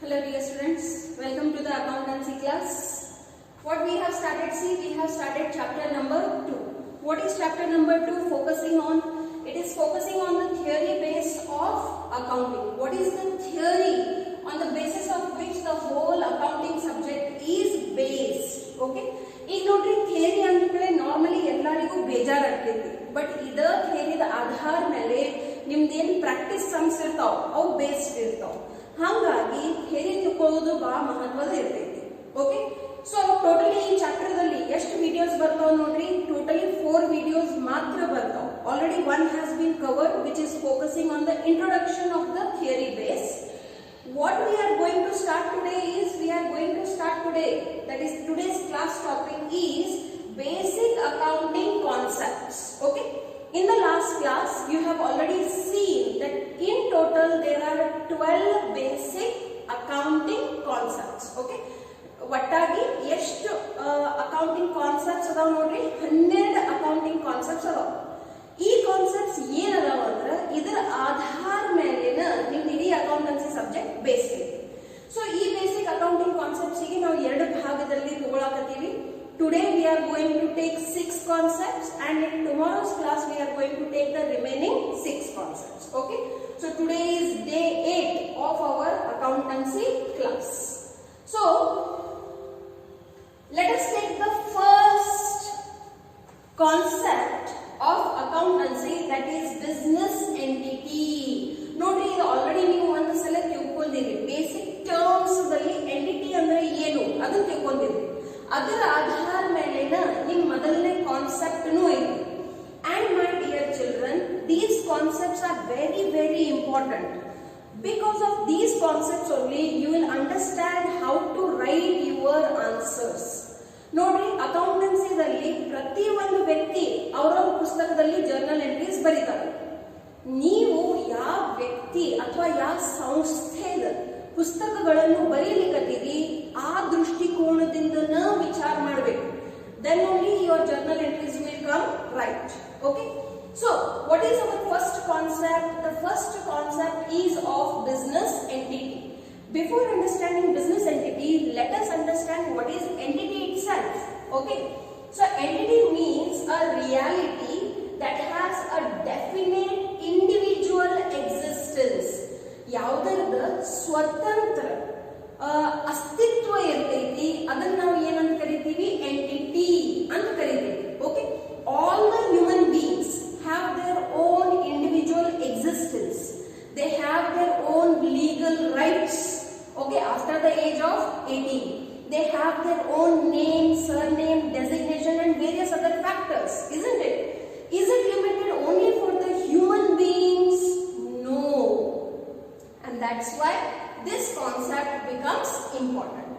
Hello dear students, welcome to the accountancy class. What we have started, we have started chapter number 2. What is chapter number 2 focusing on? It is focusing on the theory base of accounting. What is the theory on the basis of which the whole accounting subject is based? Okay? ಈಗ ನೋಡ್ರಿ theory ಅಂದ್ರೆ normally ಎಲ್ಲರಿಗೂ ಬೇಜಾರಾಗ್ತೈತಿ, but ಇದ ಥಿಯರಿದ ಆಧಾರ ಮೇಲೆ ನಿಮ್ದೇನು practice sums ಇರ್ತಾವ ಅವು based ಇರ್ತಾವ. ಹಾಗಾಗಿ ಥಿಯರಿ ತಿಳ್ಕೊಳ್ಳೋದು ಬಹಳ ಮಹತ್ವದ ಇರ್ತೈತಿ. ಓಕೆ, ಸೊ ಟೋಟಲಿ ಈ ಚಾಪ್ಟರ್ ದಲ್ಲಿ ಎಷ್ಟು ವಿಡಿಯೋಸ್ ಬರ್ತಾವ ನೋಡ್ರಿ, ಟೋಟಲಿ 4 ವಿಡಿಯೋಸ್ ಮಾತ್ರ ಬರ್ತಾವ. Already one has been covered which is focusing on the introduction of the theory base. What we are going to start today is that is today's class topic is basic accounting concepts. Okay, in the last class you have already seen that in total there are 12 basic accounting concepts. Okay, ಒಟ್ಟಾಗಿ ಎಷ್ಟು accounting concepts ಅದಾವ ನೋಡ್ರಿ, 12 accounting concepts ಅದಾವ. ಈ concepts ಏನದಾವ ಅಂದ್ರ ಇದರ ಆಧಾರ ಮೇಲಿನ ನಿಮ್ದು ಇಡೀ ಅಕೌಂಟೆನ್ಸಿ ಸಬ್ಜೆಕ್ಟ್ ಬೇಸ್ ಐತಿ. ಸೊ ಈ ಬೇಸಿಕ್ ಅಕೌಂಟಿಂಗ್ ಕಾನ್ಸೆಪ್ಟ್ಸ್ ಗೆ ನಾವು ಎರಡು ಭಾಗದಲ್ಲಿ ತಗೊಳಕತ್ತೀವಿ. Today we are going to take 6 concepts and in tomorrow's class we are going to take the remaining 6 concepts. Okay, so today is day 8 of our accountancy class. So let us take the first concept of accountancy, that is business entity. ನೋಡ್ರಿ, ಇದು already ನೀವು ಒಂದು ಸಲ ತಿಳ್ಕೊಂಡಿರಿ. Basic terms ದಲ್ಲಿ entity ಅಂದ್ರೆ ಏನು ಅದನ್ನ ತಿಳ್ಕೊಂಡಿರಿ. ಅದರ ಆಧಾರ ಮೇಲಿನ ನಿಮ್ಮ ಮೊದಲನೇ ಕಾನ್ಸೆಪ್ಟ್ ಐತಿ. And my dear children, these concepts are very very important. Because of these concepts only you will understand how to write your answers. ನೋಡ್ರಿ, ಅಕೌಂಟೆನ್ಸಿದಲ್ಲಿ ಪ್ರತಿ ಒಂದು ವ್ಯಕ್ತಿ ಅವರವರ ಪುಸ್ತಕದಲ್ಲಿ ಜರ್ನಲ್ ಎಂಟ್ರೀಸ್ ಬರೀತಾರೆ. ನೀವು ಯಾವ ವ್ಯಕ್ತಿ ಅಥವಾ ಯಾವ ಸಂಸ್ಥೆದ ಪುಸ್ತಕಗಳನ್ನು ಬರೀಲಿಕ್ಕತ್ತೀರಿ ಆ ದೃಷ್ಟಿಕೋನದಿಂದ ವಿಚಾರ ಮಾಡಬೇಕು. Then only your journal entries will come right. Okay, so what is our first concept? The first concept is of business entity. Before understanding business entity, let us understand what is entity itself. Okay, so entity means a reality that has a definite individual existence. ಯಾವುದರದ ಸ್ವತಂತ್ರ ಅಸ್ತಿತ್ವ ಇರ್ತೈತಿ ಅದನ್ನ ನಾವು ಏನಂತ ಕರಿತೀವಿ? Entity ಅಂತ ಕರಿತೀವಿ. Okay, all the human beings have their own individual existence. They have their own legal rights. Okay, after the age of 18 they have their own name, surname, designation and various other factors, isn't it? Is it limited only for the human beings? No. And that's why this concept becomes important.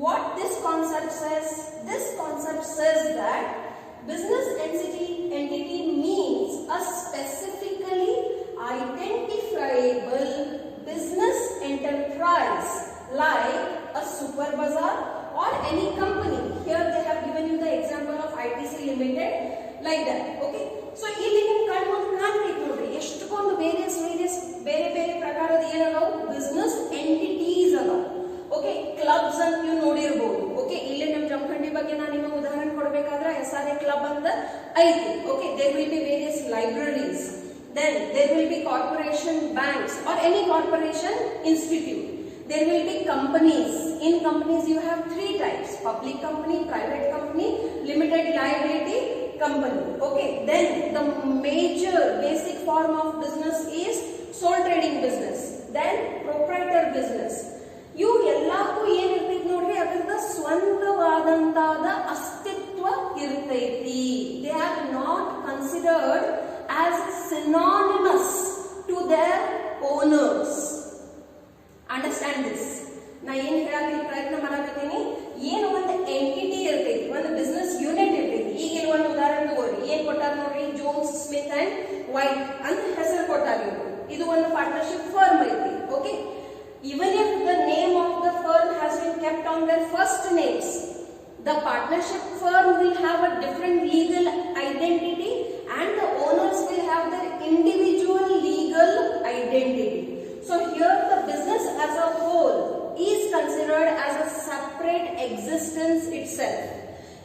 What this concept says? This concept says that business entity means a specifically identifiable business enterprise like a super bazaar or any company. Here they have given you the example of ITC Limited, like that. Okay, so ಇಲ್ಲಿ ನೀವು ಕಣ್ಮುಂದೆ ಕಾಣ್ಬೇಕು ನೋಡ್ರಿ, ಎಷ್ಟೊಂದು ಬೇರೆ ಬೇರೆ ಪ್ರಕಾರದ ಏನದಾವು business entities ಅದಾವ. Okay, clubs ಅಂತ ನೀವು ನೋಡಿರಬಹುದು. ಓಕೆ, ಇಲ್ಲಿ ನಮ್ಮ ಜಮಖಂಡಿ ಬಗ್ಗೆ ನಾನು ನಿಮಗೆ ಉದಾಹರಣೆ ಕೊಡಬೇಕಾದ್ರೆ SRA ಕ್ಲಬ್ ಅಂತ ಐತಿ. Okay, there will be various libraries, then there will be corporation banks or any corporation institute. There will be companies. In companies you have 3 types: public company, private company, limited liability company. Okay, then the major basic form of business is sole trading business, then proprietor business. ಇವು ಎಲ್ಲಕ್ಕೂ ಏನಿರ್ತೈತಿ ನೋಡ್ರಿ, ಅದರದ ಸ್ವಂತವಾದಂತಾದ ಅಸ್ತಿತ್ವ ಇರ್ತೈತಿ. They are not considered as synonymous to their owners. Understand this. ನಾ ಏನ್ ಹೇಳಕ್ಕೆ ಪ್ರಯತ್ನ ಮಾಡಕತ್ತೀನಿ, ಏನು ಒಂದು ಎಂಟಿಟಿ ಇರ್ತೈತಿ, ಒಂದು ಬಿಸ್ನೆಸ್ ಯೂನಿಟ್ ಇರ್ತೈತಿ. ಈಗ ಒಂದು ಉದಾಹರಣೆ ತಗೋರಿ, ಏನ್ ಕೊಟ್ಟಾರ ನೋಡ್ರಿ, ಜೋನ್ಸ್ ಸ್ಮಿತ್ ಅಂಡ್ ವೈಟ್ ಅಂತ ಹೆಸರು ಕೊಟ್ಟಾರ. ಇದು ಒಂದು ಪಾರ್ಟ್ನರ್ಶಿಪ್ ಫರ್ಮ್ ಐತಿ. Okay, even if the name of the firm has been kept on their first names, the partnership firm will have a different legal identity and the owners will have their individual legal identity. So here the business as a whole itself.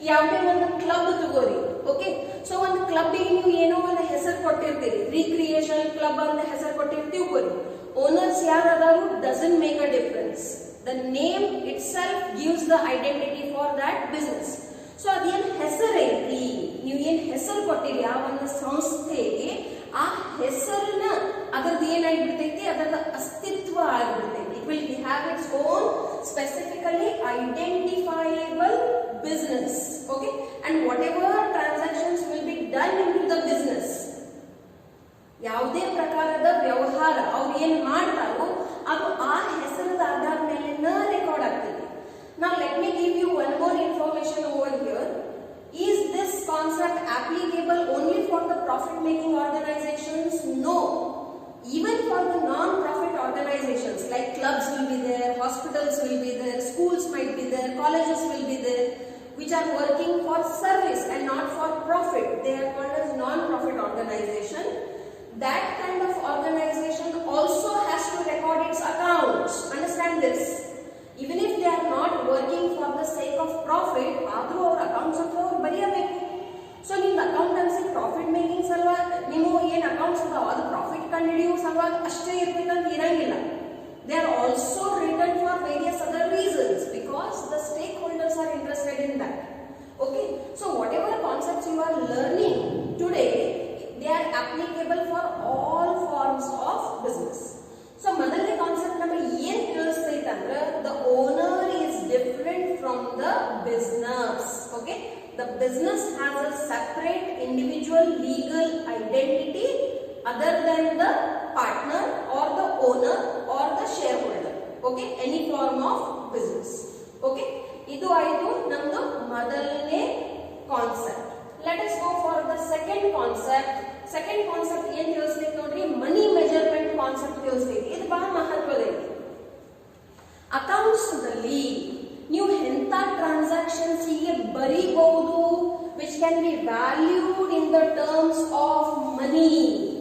ಯಾವುದೇ ಒಂದು club ತಗೋರಿ, okay. So ಒಂದು ಕ್ಲಬ್ಗೆ ನೀವು ಏನೋ ಒಂದು ಹೆಸರು ಕೊಟ್ಟಿರ್ತೀರಿ, recreation club ಅಂತ ಹೆಸರು ಕೊಟ್ಟಿರ್ತೀವಿ ಕೊರಿ. ಓನರ್ಸ್ ಯಾರದಾರು doesn't make a difference. The name itself gives the identity for that business. So ಅದೇನ್ ಹೆಸರು ಐತಿ, ನೀವು ಏನ್ ಹೆಸರು ಕೊಟ್ಟಿರಿ ಆ ಒಂದು ಸಂಸ್ಥೆಗೆ, ಆ ಹೆಸರನ್ನ ಅದರದ್ದು ಏನಾಗ್ಬಿಡ್ತೈತಿ, ಅದರ ಅಸ್ತಿತ್ವ ಆಗ್ಬಿಡ್ತೈತಿ. It will have its own specifically identifiable business, okay, and whatever transactions will be done into the business, ಯಾವುದೇ ಪ್ರಕಾರದ ವ್ಯವಹಾರ ಅವ್ರು ಏನ್ ಮಾಡ್ತಾರೋ ಅದು ಆ ಹೆಸರದ ಆಧಾರದ ಮೇಲೆ ರೆಕಾರ್ಡ್ ಆಗ್ತದೆ. Now let me give you one more information over here. Is this concept applicable only for the profit making organizations? No, even for the non-profit organizations like clubs will be there, hospitals will be there, schools might be there, colleges will be there, which are working for service and not for profit. They are called as non-profit organization. That kind of organization also has to record its accounts. Understand this. Even if they are not working for the sake of profit, ಆದರೂ ಅವ್ರ accounts ಅಂತ ಅವ್ರು ಬರೆಯಬೇಕು. So ನಿಮ್ದು accountancy profit making ಸಲುವಾಗಿ ನೀವು ಏನು accounts ಅದಾವ ಅದು ಪ್ರಾಫಿಟ್ ಕಂಡುಹಿಡಿಯುವ ಸಲುವಾಗಿ ಅಷ್ಟೇ ಇರ್ಬೇಕಂತ ಇರಂಗಿಲ್ಲ. They are also written for various other reasons because the stakeholders are interested in that. Okay, so whatever concepts you are learning today, they are applicable for all forms of business. So ಮೊದಲನೇ concept ನಮಗೆ ಏನು ತಿಳಿಸ್ತೈತೆ ಅಂದ್ರೆ the owner is different from the business. Okay, the business has a separate individual legal identity other than the partner or the owner or the shareholder. Okay, any form of business. Okay, ಇದು ಆಯ್ತು ನಮ್ದು ಮೊದಲನೇ concept. Let us go for the second concept. Second concept ಏನ್ ತಿಳಿಸ್ತೈತಿ ನೋಡ್ರಿ, ಮನಿ measurement concept ತಿಳಿಸ್ತೈತಿ. ಇದು ಬಹಳ ಮಹತ್ವದೈತಿ. Accounts ನಲ್ಲಿ ನೀವು ಎಂತ ಟ್ರಾನ್ಸಾಕ್ಷನ್ಸ್ ಗೆ ಬರೀಬಹುದು which can be valued in the terms of money.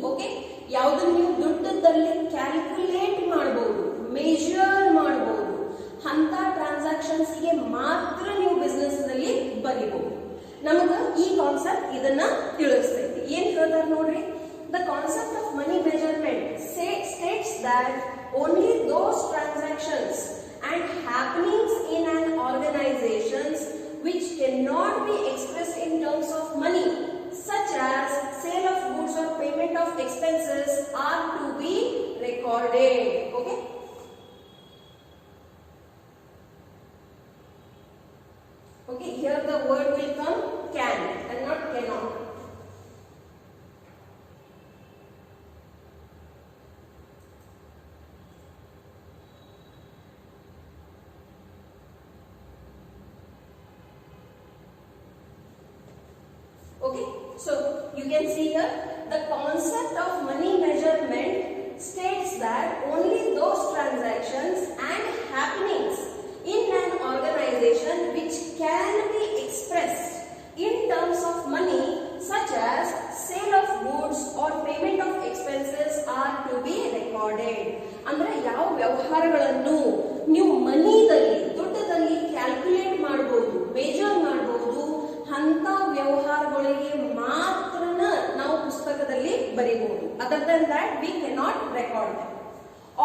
Okay, ಯಾವುದು ನೀವು ದುಡ್ಡದಲ್ಲಿ ಕ್ಯಾಲ್ಕುಲೇಟ್ ಮಾಡಬಹುದು, ಮೆಜರ್ ಮಾಡಬಹುದು, ಅಂತ ಟ್ರಾನ್ಸಾಕ್ಷನ್ಸ್ ಗೆ ಮಾತ್ರ ನೀವು ಬಿಸ್ನೆಸ್ ನಲ್ಲಿ ಬರೀಬಹುದು. ನಮಗ ಈ ಕಾನ್ಸೆಪ್ಟ್ ಇದನ್ನ ತಿಳಿಸ್ತೈತಿ. ಏನ್ ಹೇಳ್ತಾರೆ ನೋಡ್ರಿ, the concept of money measurement States that only those transactions and happenings in an organizations which cannot be expressed in terms of money, such as sale of goods or payment of expenses, are to be recorded. Okay, okay, here the word will come can and not cannot. Okay, so you can see here the concept of money measurement states that only those transactions and happenings in an organization which can be expressed in terms of money, such as sale of goods or payment of expenses, are to be recorded. ಅಂದ್ರೆ ಯಾವ ವ್ಯವಹಾರಗಳನ್ನು ನೀವು ಮನಿದಲ್ಲಿ ದುಡ್ಡದಲ್ಲಿ calculate ಮಾಡಬಹುದು, major ಮಾಡಬಹುದು, ಅಂತ ವ್ಯವಹಾರಗಳಿಗೆ ಮಾತ್ರ ನಾವು ಪುಸ್ತಕದಲ್ಲಿ ಬರೀಬಹುದು. Other than that we cannot record them.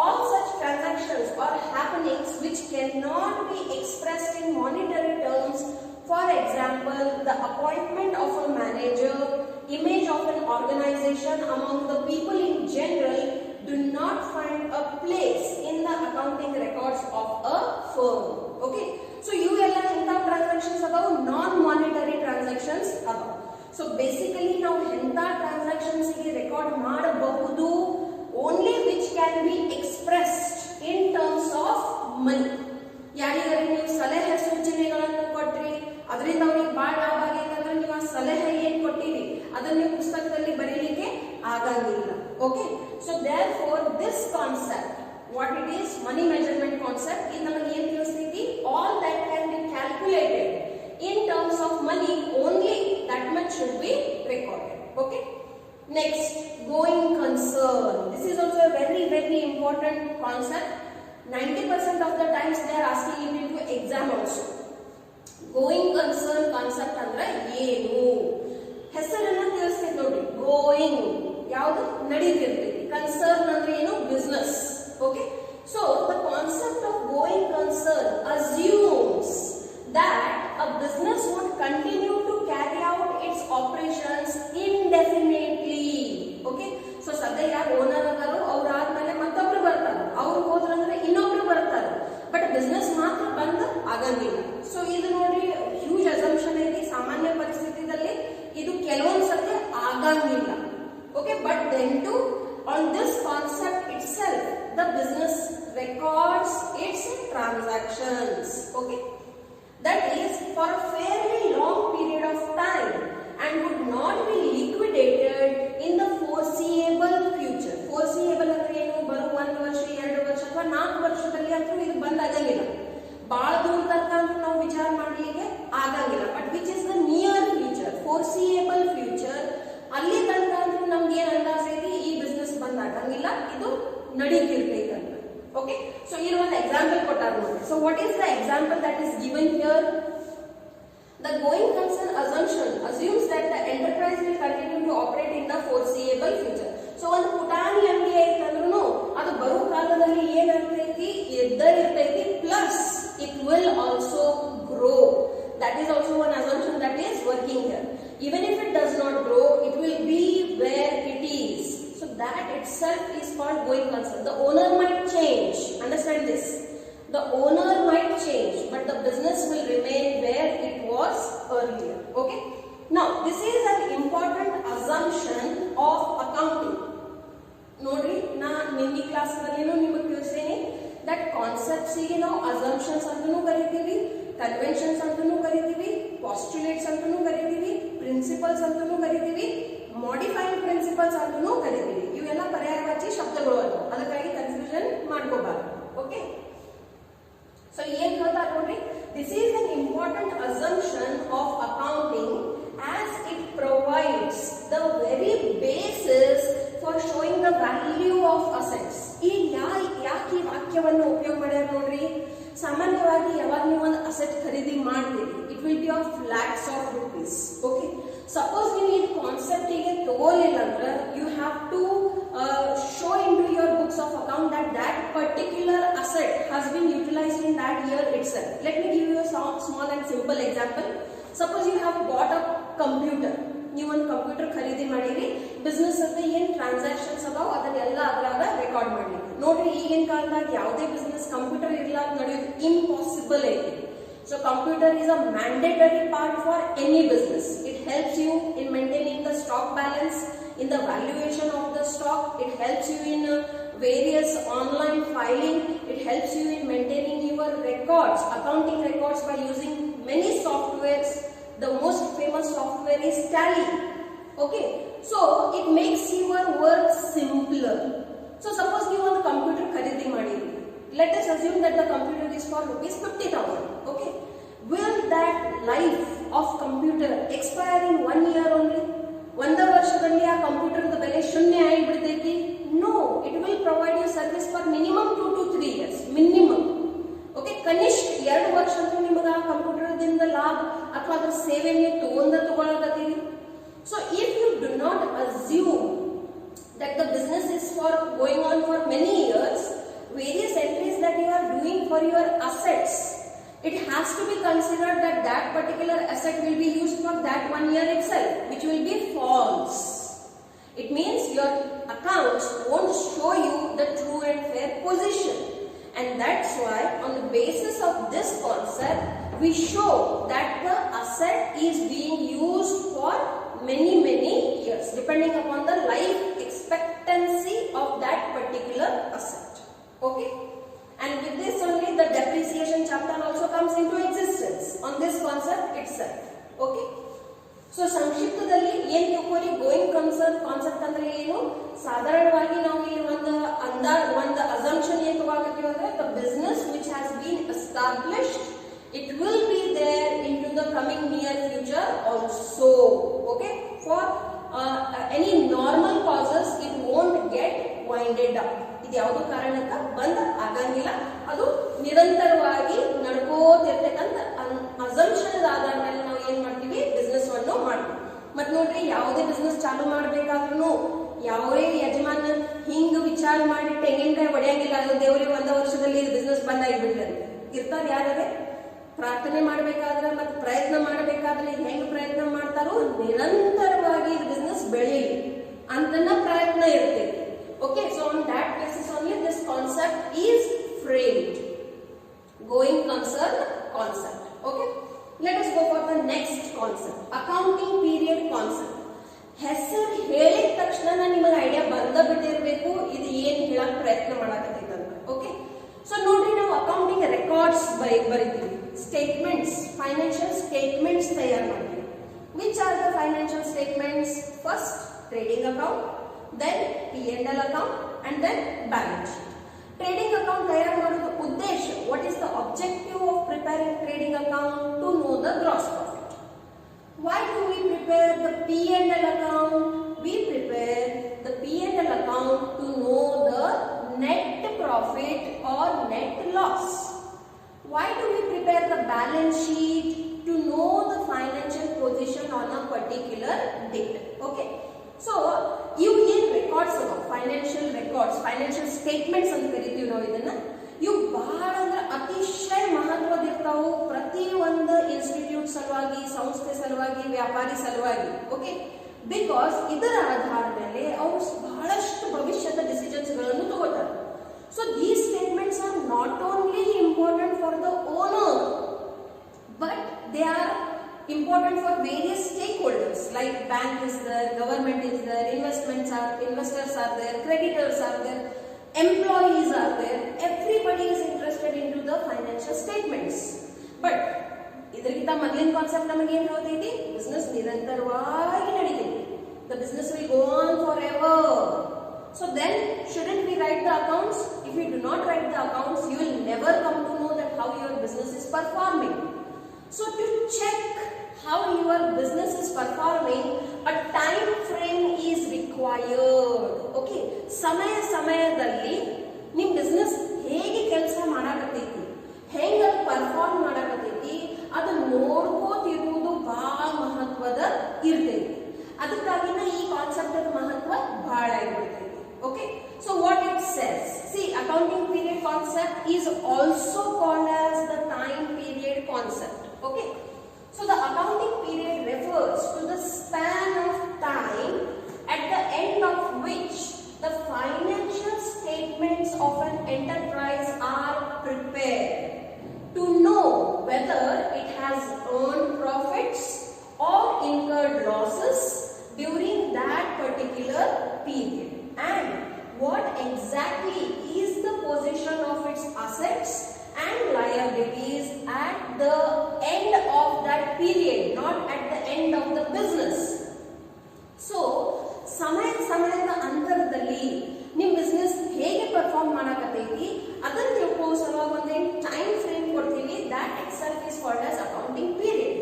All such transactions or happenings which cannot be expressed in monetary terms, for example the appointment of a manager, image of an organization among the people in general, do not find a place in the accounting records of a firm. Okay, so ಇವೆಲ್ಲ ಎಂತ transactions ಅದಾವ, ನಾನ್ monetary transactions ಅದಾವ. So basically ನಾವು ಎಂತ transactions ಗೆ record ಮಾಡಬಹುದು, only which can be expressed in terms of money. ಯಾರಿಗಾರ ನೀವು ಸಲಹೆ ಸೂಚನೆಗಳನ್ನು ಕೊಟ್ರಿ, ಅದರಿಂದ ಅವ್ರಿಗೆ ಬಹಳ ಲಾಭ ಆಗೈತಂದ್ರೆ ನೀವು ಆ ಸಲಹೆ ಏನ್ ಕೊಟ್ಟಿರಿ ಅದನ್ನ ನೀವು ಪುಸ್ತಕದಲ್ಲಿ ಬರೀಲಿಕ್ಕೆ ಆಗಂಗಿಲ್ಲ. Okay, so there for this concept, what it is, money measurement concept, in ನಮಗೆ ಏನು ತಿಳಿಸ್ತೈತಿ, all that can be calculated in terms of money, only that much should be recorded. Okay, next, going concern. This is also a very important concept. 90% of the times they are asking it into exam also. Going concern concept ಅಂದ್ರೆ ಏನು? ಹೆಸರನ್ನ ತಿಳಿಸ್ತೈತಿ ನೋಡ್ರಿ. Going ಯಾವುದು ನಡೀತಿರ್ತೈತಿ, concern ಅಂದ್ರೆ ಏನು? Business. Okay, so the concept of going concern assumes that a business would continue to carry out its operations indefinitely. Okay, so ಸದ್ಯ ಯಾರು owner ಅದಾರೋ ಅವ್ರು ಆದ್ಮೇಲೆ ಮತ್ತೊಬ್ರು ಬರ್ತಾರೆ, ಅವ್ರು ಹೋದ್ರಂದ್ರೆ ಇನ್ನೊಬ್ರು ಬರ್ತಾರೆ, ಬಟ್ ಬಿಸ್ನೆಸ್ ಮಾತ್ರ ಬಂದ್ ಆಗಂಗಿಲ್ಲ. ಸೊ ಇದು ನೋಡಿ ಹ್ಯೂಜ್ ಅಸಂಪ್ಷನ್ ಐತಿ. ಸಾಮಾನ್ಯ ಪರಿಸ್ಥಿತಿಯಲ್ಲಿ ಇದು ಕೆಲವೊಂದು ಸತ್ಯ ಆಗಂಗಿಲ್ಲ. Okay, but then to on this concept itself the business records its transactions. Okay, that is for a fairly long period of time and would not be liquidated in the foreseeable future. Foreseeable ಅಂದ್ರೆ ಏನು? ಬರೋ 1 ವರ್ಷ 2 ವರ್ಷ ಅಥವಾ 4 ವರ್ಷದಲ್ಲಿ ಅಂತೂ ಇದು ಬಂದ್ ಆಗಂಗಿಲ್ಲ. ಬಹಳ ದೂರ ತನಕ ಅಂತೂ ನಾವು ವಿಚಾರ ಮಾಡಲಿಕ್ಕೆ ಆಗಂಗಿಲ್ಲ. But which is the near future, foreseeable future, ಅಲ್ಲಿ ತನಕ ಅಂತೂ ನಮ್ಗೆ ಏನ್ ಅಂದಾಜ್ ಐತಿ ಈ ಬಿಸ್ನೆಸ್ ಬಂದ್ ಆಗಂಗಿಲ್ಲ, ಇದು ನಡೀತಿರ್ತೈತೆ ಅಂತ. Okay, so here one example ಕೊಟ್ಟಾರ ನೋಡಿ. So what is the example that is given here? The going concern assumption assumes that the enterprise will continue to operate in the foreseeable future. So ಒಂದು ಪುಟಾಣಿ ಅಂಗಡಿ ಐತಂದ್ರೂ ಅದು ಬರೋ ಕಾಲದಲ್ಲಿ ಏನಾಗ್ತೈತಿ? ಇರ್ತೈತಿ, plus it will also grow. That is also one assumption that is working here. Even if it does not grow, it will be where it is. So that itself is called going concern. The owner might change. Understand this. The owner might change, but the business will remain where it was earlier. Okay. Now, this is an important assumption of accounting. Nodri, na mini class nallinu niಮಗೆ ತಿಳಿಸೇನೆ that concepts ಗೆ ನಾವು assumptions ಅಂತನೂ ಕರೀತೀವಿ, conventions ಅಂತನೂ ಕರೀತೀವಿ, postulates ಅಂತನೂ ಕರೀತೀವಿ, principles ಅಂತನೂ ಕರೀತೀವಿ, ಮಾಡಿಫೈಡ್ ಪ್ರಿನ್ಸಿಪಲ್ಸ್ ಅಂತನೂ ಕರೀತೀವಿ. ಇವೆಲ್ಲ ಪರ್ಯಾಯವಾಚಿ ಶಬ್ದಗಳು ಅದಾವ, ಅದಕ್ಕಾಗಿ ಕನ್ಫ್ಯೂಷನ್ ಮಾಡ್ಕೋಬಾರ್ದು. ಓಕೆ, ಸೊ ಏನ್ ಹೇಳ್ತಾ ನೋಡ್ರಿ, this is an important assumption of accounting as it provides the very basis for showing the value of assets. ಈ ಯಾಕೆ ಈ ವಾಕ್ಯವನ್ನು ಉಪಯೋಗ ಮಾಡ್ಯಾರ ನೋಡ್ರಿ. ಸಾಮಾನ್ಯವಾಗಿ ಯಾವಾಗ ನೀವು ಒಂದು ಅಸೆಟ್ ಖರೀದಿ ಮಾಡ್ತೀರಿ, it will be of lakhs of rupees. Okay, suppose ನೀವು ಈ ಕಾನ್ಸೆಪ್ಟ್ ಗೆ ತಗೋಲಿಲ್ಲ ಅಂದ್ರೆ you have to show into your books of account that that particular asset has been utilized in that year itself. Let me give you a small and simple example. Suppose you have bought a computer. ನೀವು ಒಂದು computer ಖರೀದಿ ಮಾಡಿರಿ, business ಅಲ್ಲಿ ಏನ್ transactions ಅದಾವ ಅದನ್ನೆಲ್ಲ ಅದ್ರಾಗ record ಮಾಡ್ಲಿಕ್ಕೆ. ನೋಡ್ರಿ, ಈಗಿನ ಕಾಲದಾಗ ಯಾವುದೇ ಬಿಸ್ನೆಸ್ ಕಂಪ್ಯೂಟರ್ ಇರ್ಲಾರ್ದ ನಡೆಯೋದು ಇಂಪಾಸಿಬಲ್ ಐತಿ. So computer is a mandatory part for any business. It helps you in maintaining the stock balance, in the valuation of the stock. It helps you in various online filing. It helps you in maintaining your records, accounting records, by using many softwares. The most famous software is Tally. Okay, so it makes your work simpler. So suppose you want a computer kharidi madidri. Let us assume that the computer is for rupees 50,000. Okay, will that life of computer expire in 1 year only? ಒಂದ ವರ್ಷದಲ್ಲಿ ಆ computer ಬೆಲೆ ಶೂನ್ಯ ಆಗಿಬಿಡ್ತೈತಿ? No, it will provide you service for minimum 2 to 3 years minimum. Okay, ಕನಿಷ್ಠ 2 ವರ್ಷ ಅಂತೂ ನಿಮಗೆ ಆ ಕಂಪ್ಯೂಟರ್ ದಿಂದ ಲಾಭ ಅಥವಾ ಅದರ ಸೇವೆ ನೀವು ತಗೊಳ್ಳಕತ್ತೀರಿ. So if you do not assume that the business is for going on for many years, various entries that you are doing for your assets, it has to be considered that that particular asset will be used for that 1 year itself, which will be false. It means your accounts won't show you the true and fair position, and that's why on the basis of this concept we show that the asset is being used for many years depending upon the life expectancy of that particular asset. Okay, and with this only the depreciation chapter also comes into existence on this concept itself. Okay, so ಸಂಕ್ಷಿಪ್ತದಲ್ಲಿ ಏನ್ ತಿಳ್ಕೊಳ್ಳಿ, going concern concept ಅಂದ್ರೆ ಏನು? ಸಾಧಾರಣವಾಗಿ ನಾವು ಇಲ್ಲಿ ಒಂದು assumption ಏನ್ ತಗೋತೀವಿ ಅಂದ್ರೆ the business which has been established, it will be there into the coming near future also. Okay, for any normal causes it won't get winded up. ಇದು ಯಾವುದೋ ಕಾರಣಕ್ಕ ಬಂದ್ ಆಗಂಗಿಲ್ಲ, ಅದು ನಿರಂತರವಾಗಿ ನಡ್ಕೋತಿರ್ತಕ್ಕಂಥ ಅಸಂಪ್ಷನ್ ಮತ್ ನೋಡ್ರಿ ಯಾವುದೇ ಬಿಸ್ನೆಸ್ ಚಾಲು ಮಾಡ್ಬೇಕಾದ್ರೂ ಯಾವುದೇ ಯಜಮಾನ ಹಿಂಗ ವಿಚಾರ ಮಾಡಿ ತೆಂಗಿನಕಾಯಿ ಹೊಡೆಯಂಗಿಲ್ಲ, ಅದು ದೇವರಿಗೆ 1 ವರ್ಷದಲ್ಲಿ ಬಿಸ್ನೆಸ್ ಬಂದ್ ಆಗಿಬಿಡ್ತಾರೆ. ಇರ್ತಾರ ಯಾರೇ ಪ್ರಾರ್ಥನೆ ಮಾಡ್ಬೇಕಾದ್ರೆ ಮತ್ತೆ ಪ್ರಯತ್ನ ಮಾಡ್ಬೇಕಾದ್ರೆ ಹೆಂಗ್ ಪ್ರಯತ್ನ ಮಾಡ್ತಾರೋ ನಿರಂತರವಾಗಿ ಬಿಸ್ನೆಸ್ ಬೆಳೀಲಿ ಅಂತನ ಪ್ರಯತ್ನ ಇರ್ತೈತಿ. Okay, so on that basis only this concept is framed. Going concern concept. Okay, let us go for the next concept, accounting period concept. ಹೆಸರು ಹೇಳಿದ ತಕ್ಷಣ ನಿಮಗೆ ಐಡಿಯಾ ಬಂದ ಬಿಟ್ಟಿರಬೇಕು ಇದು ಏನ್ ಹೇಳಕ್ ಪ್ರಯತ್ನ ಮಾಡಕತ್ತೈತೆ ಅಂತ. ಓಕೆ, ಸೊ ನೋಡ್ರಿ ನಾವು ಅಕೌಂಟಿಂಗ್ ರೆಕಾರ್ಡ್ಸ್ ಬರೀತೀವಿ, ಸ್ಟೇಟ್ಮೆಂಟ್ಸ್, ಫೈನಾನ್ಷಿಯಲ್ ಸ್ಟೇಟ್ಮೆಂಟ್ಸ್ ತಯಾರು ಮಾಡ್ತೀವಿ. Which are the financial statements? First trading account, then P&L account and then balance sheet. Trading account ತಯಾರು ಮಾಡೋದು ಉದ್ದೇಶ, what is the objective of preparing trading account? To know the gross profit. Why do we prepare the P&L account? We prepare the P&L account to know the net profit or net loss. Why do we prepare the balance sheet? To know the financial position on a particular date. Okay, so ಇವು ಏನ್ records ಅದಾವ, financial records, financial statements ಅಂತ ಕರಿತೀವಿ ನಾವು ಇದನ್ನ. ಇವು ಬಹಳ ಅಂದ್ರೆ ಅತಿಶಯ ಮಹತ್ವದಿರ್ತಾವು ಪ್ರತಿ ಒಂದು ಇನ್ಸ್ಟಿಟ್ಯೂಟ್ ಸಲುವಾಗಿ, ಸಂಸ್ಥೆ ಸಲುವಾಗಿ, ವ್ಯಾಪಾರಿ ಸಲುವಾಗಿ. ಓಕೆ, ಬಿಕಾಸ್ ಇದರ ಆಧಾರದ ಮೇಲೆ ಅವರು ಬಹಳಷ್ಟು ಭವಿಷ್ಯದ ಡಿಸಿಷನ್ಸ್ ಗಳನ್ನು ತಗೋತಾರೆ. So these statements are not only important for the owner, but they are important for various stakeholders like bank is there, government is there, investors are there, creditors are there, employees are there. Everybody is interested into the financial statements. But ಇದಕ್ಕಿಂತ ಮೊದಲಿನ concept ನಮಗೆ ಏನು ಹೇಳ್ತೈತಿ? Business ನಿರಂತರವಾಗಿ ನಡೀತೈತಿ. The business will go on forever. So then shouldn't we write the accounts? If you do not write the accounts, you will never come to know that how your business is performing. So to check how your business is performing, a time frame is required. Okay, ಸಮಯದಲ್ಲಿ ನಿಮ್ಮ business ಹೇಗೆ ಕೆಲಸ ಮಾಡಾಕತ್ತೈತಿ, ಹೆಂಗ perform ಮಾಡಾಕತ್ತೈತಿ ಅದನ್ನ ನೋಡ್ಕೋತಿರುವುದು ಬಹಳ ಮಹತ್ವದ ಇರ್ತೈತಿ. ಅದಕ್ಕಾಗಿನ ಈ ಕಾನ್ಸೆಪ್ಟ್ ಮಹತ್ವ ಬಹಳ ಇರ್ತೈತಿ. Okay, so what it says, see, accounting period concept is also called as the time period concept. Okay, so the accounting period refers to the span of time at the end of which the financial statements of an enterprise are prepared to know whether it has earned profits or incurred losses during that particular period, and what exactly is the position of its assets and liabilities at the end of that period, not at the end of the business. So ಸಮಯದ ಅಂತರದಲ್ಲಿ ನಿಮ್ಮ business ಹೇಗೆ perform ಮಾಡಕತ್ತೈತಿ ಅದನ್ನ ತಿಳ್ಕೊಳ್ಳೋ ಸಲುವಾಗಿ ಒಂದೇನು time frame ಕೊಡ್ತೀವಿ. That itself is called as accounting period.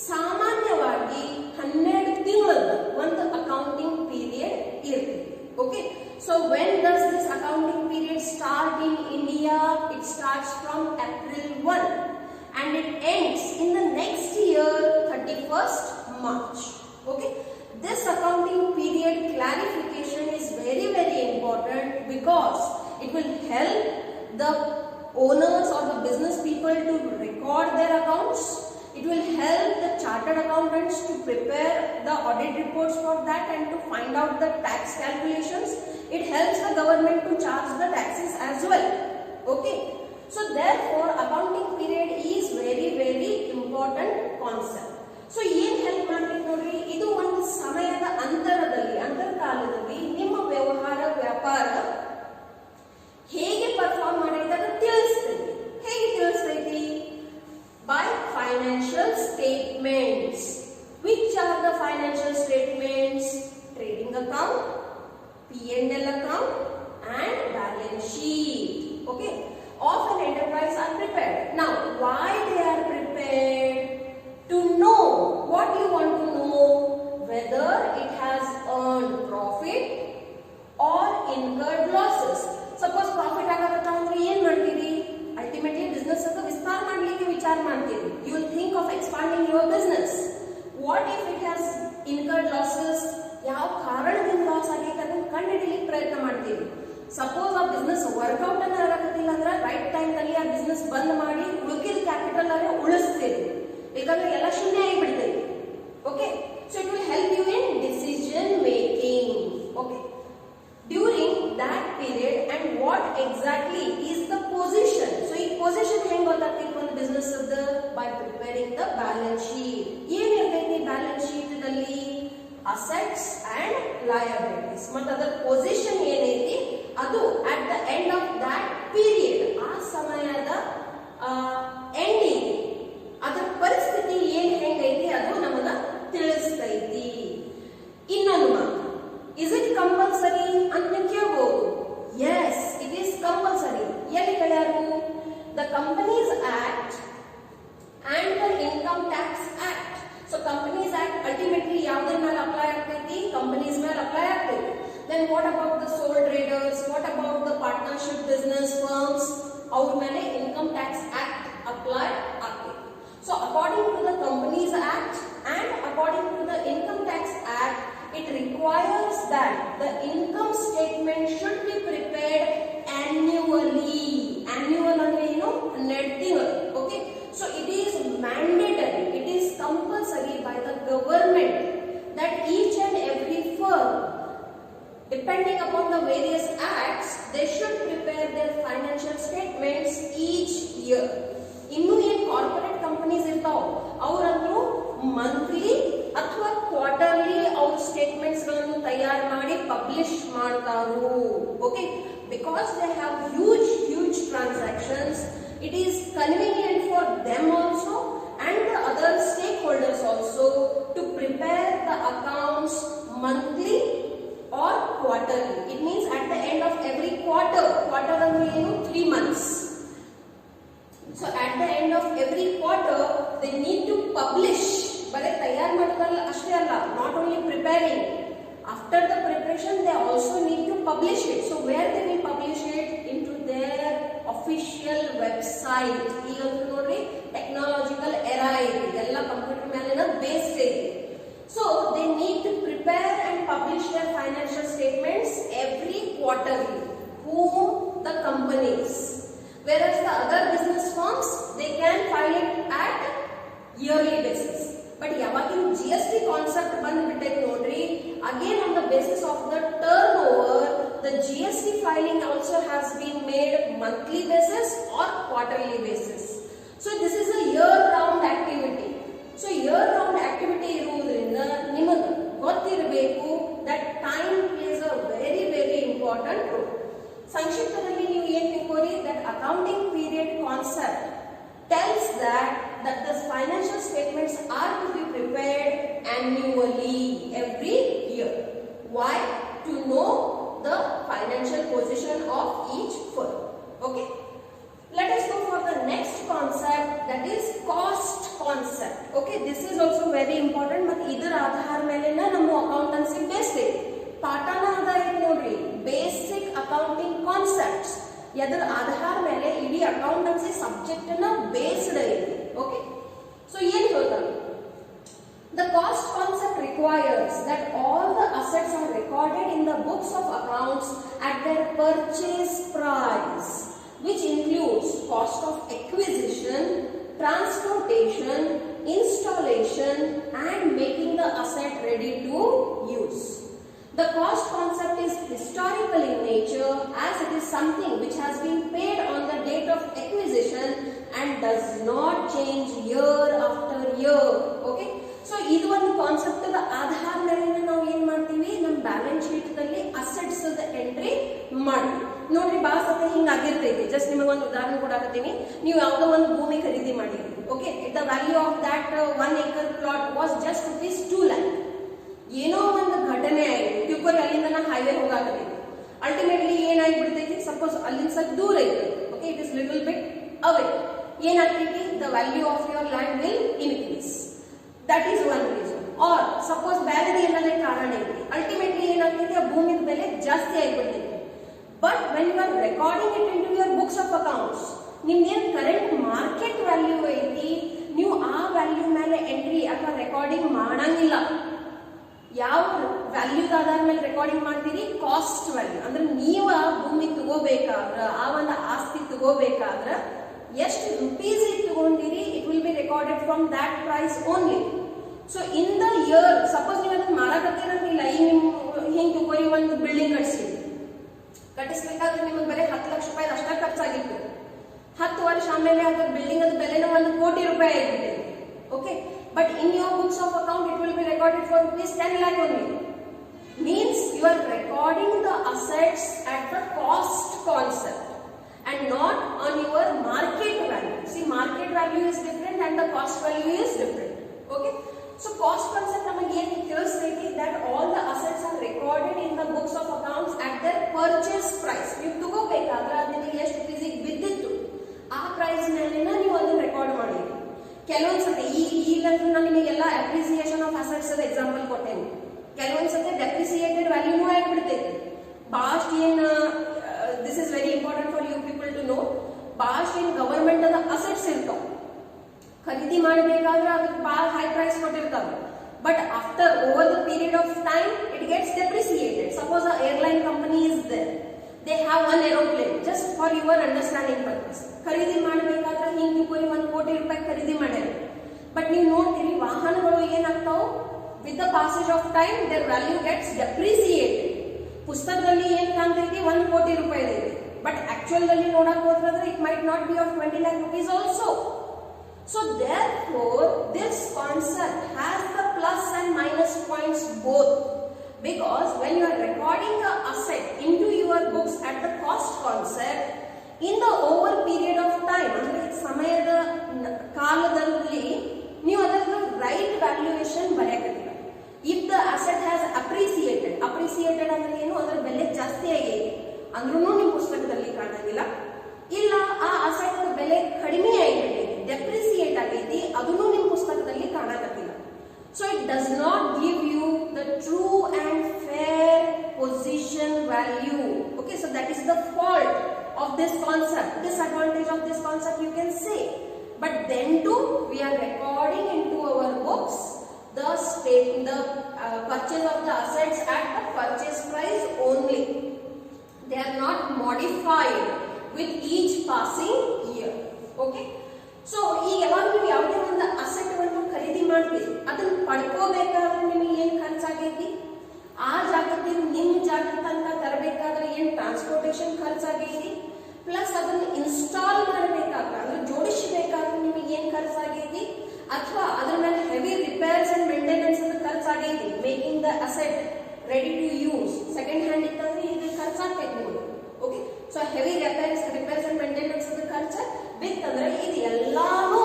ಸಾಮಾನ್ಯವಾಗಿ 12 ತಿಂಗಳದ ಒಂದು ಅಕೌಂಟಿಂಗ್ ಪೀರಿಯಡ್ ಇರ್ತೈತಿ. Okay, so when does this accounting period start in India? It starts from April 1 and it ends in the next year 31st March. Okay, this accounting period clarification is very important because it will help the owners or the business people to record their accounts. It will help the chartered accountants to prepare the audit reports for that and to find out the tax calculations. It helps the government to charge the taxes as well. Okay, so therefore accounting period is very important concept. So ಏನು help ಮಾಡ್ಬೇಕು ನೋಡ್ರಿ, ಇದು ಒಂದು ಸಮಯದ ಅಂತರಕಾಲದಲ್ಲಿ ನಿಮ್ಮ ವ್ಯಾಪಾರ ಹೇಗೆ perform ಮಾಡೈತೆ ಅದು ತಿಳಿಸ್ತೈತಿ. ಹೇಗೆ ತಿಳಿಸ್ತೈತಿ? by financial statements. Which are the financial statements? Trading account, P&L account and balance sheet, okay, of an enterprise are prepared. Now why they are prepared? To know what you want to know, whether it has earned profit or incurred losses. Suppose profit ಆಗತ್ತ ಅಂದ್ರೆ ಏನು ಮಾಡ್ತೀರಿ? Ultimately business ಅನ್ನು ವಿಸ್ತಾರ ಮಾಡಲಿಕ್ಕೆ ವಿಚಾರ ಮಾಡ್ತೀರಿ. You will think of expanding your business. What if it has incurred losses, ಯಾವ ಕಾರಣದಿಂದ ಲಾಸ್ ಆಗೈತೆ ಅದನ್ನ ಕಂಡುಹಿಡಿಯಲಿಕ್ಕೆ ಪ್ರಯತ್ನ ಮಾಡ್ತೀವಿ. ಸಪೋಸ್ ಆ ಬಿಸ್ನೆಸ್ ವರ್ಕೌಟ್ ಅನ್ನ ಆಗತ್ತಿಲ್ಲ ಅಂದ್ರೆ ರೈಟ್ ಟೈಮ್ ನಲ್ಲಿ ಆ ಬಿಸ್ನೆಸ್ ಬಂದ್ ಮಾಡಿ ಉಳಿದ ಕ್ಯಾಪಿಟಲ್ ಅನ್ನ ಉಳಿಸ್ತೀವಿ, ಯಾಕಂದ್ರೆ ಎಲ್ಲ ಶೂನ್ಯ ಆಗಿಬಿಡ್ತೈತಿ. Okay, so it will help you in decision making. Okay, during that period and what exactly is the position. So ಈ ಪೊಸಿಷನ್ ಹೆಂಗ್ ಗೊತ್ತಾಗ್ತೈತಿ ಒಂದು ಬಿಸ್ನೆಸ್ ಅದ? By preparing the balance sheet. ಏನಿರ್ತೈತಿ ಬ್ಯಾಲೆನ್ಸ್ ಶೀಟ್ ನಲ್ಲಿ? Assets and liabilities. ಮತ್ತು ಅದರ position ಏನೈತಿ ಅದು at the end of that period, ಆ ಸಮಯದ ಎಂಡಿಂಗ್ ಅದರ ಪರಿಸ್ಥಿತಿ ಏನ್ ಹೆಂಗೈತಿ ಅದು ನಮಗ ತಿಳಿಸ್ತೈತಿ. ಇನ್ನೊಂದು ಮಾತು, ಇಸ್ ಇಟ್ ಕಂಪಲ್ಸರಿ ಅಂತ ಕೇಳಬಹುದು. Yes, it is compulsory. ಎಲ್ಲಿ ಹೇಳ್ಯಾರು? The companies act and the income tax act. So companies act ultimately ಯಾವುದ್ರ ಮೇಲೆ ಅಪ್ಲೈ ಆಗ್ತೈತಿ? ಕಂಪನೀಸ್ ಮೇಲೆ ಅಪ್ಲೈ ಆಗ್ತೈತಿ. Then what about the sole traders? What about the partnership business firms? ಅವ್ರ ಮೇಲೆ income tax act apply ಆಗ್ತೈತಿ. So according to the Companies Act and according to the Income Tax Act, it requires that the income statement should be prepared annually. Annual ಅಂದ್ರೆ ಏನು? Netting. Okay, so it is mandatory, it is compulsory by the government that each and every firm, depending upon the various acts, they should prepare their financial statements each year. ಇನ್ನು ಏನ್ corporate companies ಇರ್ತಾವ ಅವರಂತೂ monthly ಅಥವಾ quarterly ಅವ್ರ statements ಗಳನ್ನು ತಯಾರು ಮಾಡಿ publish ಮಾಡ್ತಾರು. Okay, because they have huge transactions, it is convenient for them also and the other stakeholders also to prepare the accounts monthly or quarterly. It means at the end of every quarter. Quarter ಅಂದ್ರೆ ಏನು? 3 months. So at the end of every quarter they need to publish. ಬರೀ ತಯಾರು ಮಾಡೋದಲ್ಲ ಅಷ್ಟೇ ಅಲ್ಲ, not only preparing, after the preparation they also need to publish it. So where they will publish it? Into their official website. ಈಗ ನೋಡ್ರಿ technological era ಇದೆ, ಎಲ್ಲ computer ಮೇಲಿನ ಬೇಸ್ ಇದೆ. So they need to prepare and publish their financial statements every quarterly. Whom? The companies. Whereas the other business firms, they can file it at yearly basis. But ಯಾವಾಗಿನ GST concept ಬಂದ್ಬಿಟ್ಟೈತೆ ನೋಡ್ರಿ, again on the basis of the turnover, the GST filing also has been made monthly basis or quarterly basis. So this is a year-round activity. So year-round activity ಇರುವುದರಿಂದ ನಿಮಗೆ ಗೊತ್ತಿರಬೇಕು that time plays a very important role. ಸಂಕ್ಷಿಪ್ತದಲ್ಲಿ ನೀವು ಏನು ತಿಳ್ಕೊಳ್ಳಿ, that accounting period concept tells that the financial statements are to be prepared annually, every year. Why? To know the financial position of each firm. Okay, let us go for the next concept, that is cost concept. Okay, this is also very important. ಮತ್ತು ಇದರ ಆಧಾರ ಮೇಲೆ ನಮ್ಮ accountancy basic ಪಾಠನ ಅದ ಐತಿ ನೋಡ್ರಿ, basic accounting concepts. ಇದರ ಆಧಾರ ಮೇಲೆ ಇಡೀ ಅಕೌಂಟೆನ್ಸಿ ಸಬ್ಜೆಕ್ಟ್ ನ ಬೇಸ್ಡ್ ಐತಿ. ಓಕೆ, ಸೊ ಏನು ಹೇಳ್ತಾರೆ? The cost concept requires that all the assets are recorded in the books of accounts at their purchase price, which includes cost of acquisition, transportation, installation, and making the asset ready to use. The cost concept is historical in nature, as it is something which has been paid on the date of acquisition and does not change year after year. Okay, so ಇದು ಒಂದು concept ಆಧಾರ ಮೇಲೆ ನಾವು ಏನ್ ಮಾಡ್ತೀವಿ, ನಮ್ಮ balance sheet ದಲ್ಲಿ assets entry ಮಾಡ್ತೀವಿ. ನೋಡ್ರಿ ಬಹಳ ಸತಿ ಹಿಂಗಾಗಿರ್ತೈತಿ. ಜಸ್ಟ್ ನಿಮಗೆ ಒಂದು ಉದಾಹರಣೆ ಕೊಡಾಕತ್ತೀನಿ. ನೀವು ಯಾವುದೋ ಒಂದು ಭೂಮಿ ಖರೀದಿ ಮಾಡಿದ್ರಿ. Okay, the value of that 1 acre plot was just ₹2 lakh. ಏನೋ ಒಂದು ಘಟನೆ ಆಯ್ತು, ತಿಳ್ಕೊರಿ ಅಲ್ಲಿಂದ ನಾ ಹೈವೇ ಹೋಗಾಕತ್ತೀನಿ. ಅಲ್ಟಿಮೇಟ್ಲಿ ಏನಾಗ್ಬಿಡ್ತೈತಿ, ಸಪೋಸ್ ಅಲ್ಲಿಂದ ಸ್ವಲ್ಪ ದೂರ ಐತಿ. Okay, it is little bit away. ಏನಾಗ್ತೈತಿ, the value of your land will increase. That is one reason. Or suppose ಬೇರೆ ಏನಾದ್ರೆ ಕಾರಣ ಐತಿ, ಅಲ್ಟಿಮೇಟ್ಲಿ ಏನಾಗ್ತೈತಿ, ಆ ಭೂಮಿದ ಬೆಲೆ ಜಾಸ್ತಿ ಆಗಿಬಿಡ್ತೈತಿ. But when you are recording it into your books of accounts, ನಿಮ್ದೇನು ಕರೆಂಟ್ ಮಾರ್ಕೆಟ್ ವ್ಯಾಲ್ಯೂ ಐತಿ, ನೀವು ಆ ವ್ಯಾಲ್ಯೂ ಮೇಲೆ ಎಂಟ್ರಿ ಅಥವಾ ರೆಕಾರ್ಡಿಂಗ್ ಮಾಡಂಗಿಲ್ಲ. ಯಾವ ವ್ಯಾಲ್ಯೂದ ಆಧಾರ ಮೇಲೆ ರೆಕಾರ್ಡಿಂಗ್ ಮಾಡ್ತೀರಿ? Cost value. ಅಂದ್ರೆ ನೀವು ಭೂಮಿ ತಗೋಬೇಕಾದ್ರ, ಆ ಒಂದು ಆಸ್ತಿ ತಗೋಬೇಕಾದ್ರ ಎಷ್ಟು ರುಪೀಸ್ ತಗೊಂಡಿರಿ, it will be recorded from that price only. So in the year, suppose ನೀವು ಅದನ್ನ ಮಾರಾಕತ್ತೀರಂತಿಲ್ಲ, ಈಗ ನಿಮ್ ಹಿಂಗ್ ತಗೋರಿ ಒಂದು ಬಿಲ್ಡಿಂಗ್ ಕಟ್ಟಿಸ್ಬೇಕಾದ್ರೆ ನಿಮಗೆ ಬರೀ 10 ಲಕ್ಷ ರೂಪಾಯಿ ಅಷ್ಟ ಖರ್ಚಾಗಿತ್ತು. 10 ವರ್ಷ ಆಮೇಲೆ ಅದ್ರ ಬಿಲ್ಡಿಂಗ್ ಅದ ಬೆಲೆನೂ 1 ಕೋಟಿ ರೂಪಾಯಿ ಆಗಿದೆ. Okay, but in your books of account it will be recorded for ₹10 lakh only. Means you are recording the assets at the cost concept and not on your market value. See, market value is different and the cost value is different. Okay, so cost concept ನಮಗೆ ಏನು ತಿಳಿಸ್ತೈತಿ? that all the assets are recorded in the books of accounts at their purchase price. ನೀವು ತಗೋಬೇಕಾದ್ರೆ ಅದು ನಿಮಗೆ ಎಷ್ಟು ರೂಪಾಯಿಗೆ ಬಿದ್ದಿತ್ತು ಆ ಪ್ರೈಸ್ ಮೇಲೆ ನೀವು ಅದನ್ನ ರೆಕಾರ್ಡ್ ಮಾಡಿರಿ. ಕೆಲವೊಂದ್ಸತಿ ಈಗಂತೂ ನಾನು ನಿಮಗೆಲ್ಲ ಅಪ್ರಿಸಿಯೇಷನ್ ಆಫ್ ಅಸೆಟ್ಸ್ ಅದ ಎಕ್ಸಾಂಪಲ್ ಕೊಟ್ಟೇನೆ. ಕೆಲವೊಂದ್ಸತಿ ಡೆಪ್ರಿಸಿಯೇಟೆಡ್ ವ್ಯಾಲ್ಯೂನೂ ಆಗಿಬಿಡ್ತೈತಿ. ಬಹಳಷ್ಟು ಏನು, this is very important for you people to know, ಬಹಳಷ್ಟು ಏನು ಗವರ್ಮೆಂಟ್ ಅದ ಅಸೆಟ್ಸ್ ಇರ್ತಾವ, ಖರೀದಿ ಮಾಡಬೇಕಾದ್ರೆ ಅದಕ್ಕೆ ಬಹಳ ಹೈ ಪ್ರೈಸ್ ಕೊಟ್ಟಿರ್ತಾವೆ. But after over the period of time it gets depreciated. Suppose a airline company is there, they have 1 aeroplane, just for your understanding purpose. ಖರೀದಿ ಮಾಡಬೇಕಾದ್ರೆ ಹಿಂಗ್ ತಿಳ್ಕೊರಿ 1 ಕೋಟಿ ರೂಪಾಯಿ ಖರೀದಿ ಮಾಡ್ಯಾರ. ಬಟ್ ನೀವು ನೋಡ್ತೀರಿ ವಾಹನಗಳು ಏನಾಗ್ತಾವ, with the passage of time their value gets depreciated. ಪುಸ್ತಕದಲ್ಲಿ ಏನ್ ಕಾಣ್ತೈತಿ 1 ಕೋಟಿ ರೂಪಾಯಿ ಇದೆ, ಬಟ್ ಆಕ್ಚುಯಲ್ ದಲ್ಲಿ ನೋಡಕ್ ಹೋದ್ರೆ it might not be of 20 lakh rupees also. So therefore this concept has the plus and minus points both, because when you are recording the asset into your books at the cost concept, in the over period of time, ಅಂದ್ರೆ ಸಮಯದ ಕಾಲದಲ್ಲಿ ನೀವು ಅದರ right valuation ಬರೆಯಕತ್ತೀರ. if the asset has appreciated ಅಂದ್ರೆ ಏನು, ಅದರ ಬೆಲೆ ಜಾಸ್ತಿ ಆಗೈತಿ ಅಂದ್ರೂ ನಿಮ್ಮ ಪುಸ್ತಕದಲ್ಲಿ ಕಾಣಂಗಿಲ್ಲ. ಇಲ್ಲ ಆ ಅಸೆಟ್ ಬೆಲೆ ಕಡಿಮೆ ಆಗಿಬಿಟ್ಟೈತಿ, ಡೆಪ್ರಿಸಿಯೇಟ್ ಆಗೈತಿ, ಅದನ್ನು ನಿಮ್ಮ ಪುಸ್ತಕದಲ್ಲಿ ಕಾಣಕತ್ತಿಲ್ಲ. So it does not give you the true and fair position value. Okay, so that is the fault of this concept, disadvantage of this concept you can say. But then too we are recording into our books the purchase of the assets at the purchase price only. They are not modified with each passing year. Okay, so ಈಗ ಯಾವಾಗ ನೀವು ಯಾವುದೇ ಒಂದು asset ಅನ್ನು ಖರೀದಿ ಮಾಡ್ತೀರಿ, ಅದನ್ನ ಪಡ್ಕೋಬೇಕಾದ್ರೆ ನಿಮಗೆ ಏನು ಖರ್ಚಾಗೈತಿ, ಆ ಜಾಗದಿಂದ ನಿಮ್ಮ ಜಾಗ ತನಕ ತರಬೇಕಾದ್ರೆ ಏನು ಟ್ರಾನ್ಸ್ಪೋರ್ಟೇಷನ್ ಖರ್ಚಾಗೈತಿ, ಪ್ಲಸ್ ಅದನ್ನ ಇನ್ಸ್ಟಾಲ್ ಮಾಡಬೇಕಾದ್ರೆ ಅಂದ್ರೆ ಜೋಡಿಸಬೇಕಾದ್ರೆ ನಿಮಗೆ ಏನು ಖರ್ಚಾಗೈತಿ, ಅಥವಾ ಅದರ ಮೇಲೆ ಹೆವಿ ರಿಪೇರ್ಸ್ ಅಂಡ್ ಮೇಂಟೆನೆನ್ಸ್ ಅಂತ ಖರ್ಚಾಗೈತಿ. Making the asset ready to use, second hand ಇತ್ತಂದ್ರೆ ಇದು ಖರ್ಚಾಗ್ತೈತಿ ನಿಮಗೆ. Okay, so heavy repairs and maintenance ಅಂತ ಖರ್ಚು ಬಿತ್ತಂದ್ರೆ ಇದು ಎಲ್ಲಾನು